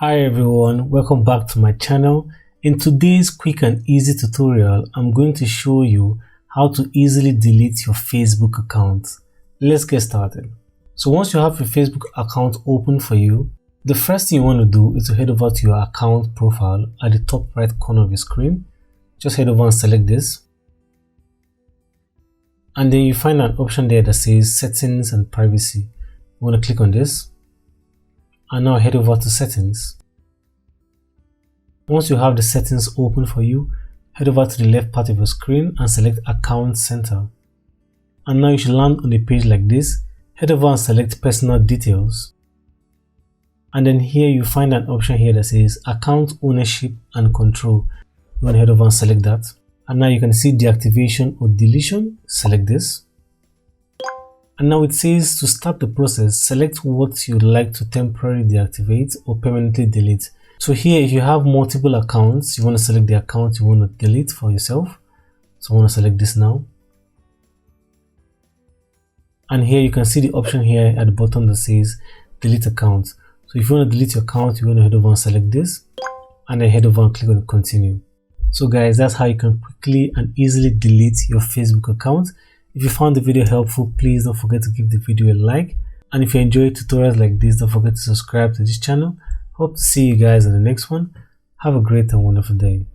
Hi everyone, welcome back to my channel. In today's quick and easy tutorial, I'm going to show you how to easily delete your Facebook account. Let's get started. So once you have your Facebook account open for you, the first thing you want to do is to head over to your account profile at the top right corner of your screen. Just head over and select this. And then you find an option there that says Settings and Privacy. You want to click on this. And now head over to Settings. Once you have the settings open for you, head over to the left part of your screen and select Account Center. And now you should land on a page like this. Head over and select Personal Details. And then here you find an option here that says Account Ownership and Control. You want to head over and select that. And now you can see Deactivation or Deletion. Select this. And now it says to start the process, select what you'd like to temporarily deactivate or permanently delete. So here, if you have multiple accounts, you want to select the account you want to delete for yourself. So I want to select this now. And here you can see the option here at the bottom that says delete account. So if you want to delete your account, you want to head over and select this. And then head over and click on continue. So guys, that's how you can quickly and easily delete your Facebook account. If you found the video helpful, please don't forget to give the video a like. And if you enjoy tutorials like this, don't forget to subscribe to this channel. Hope to see you guys in the next one. Have a great and wonderful day.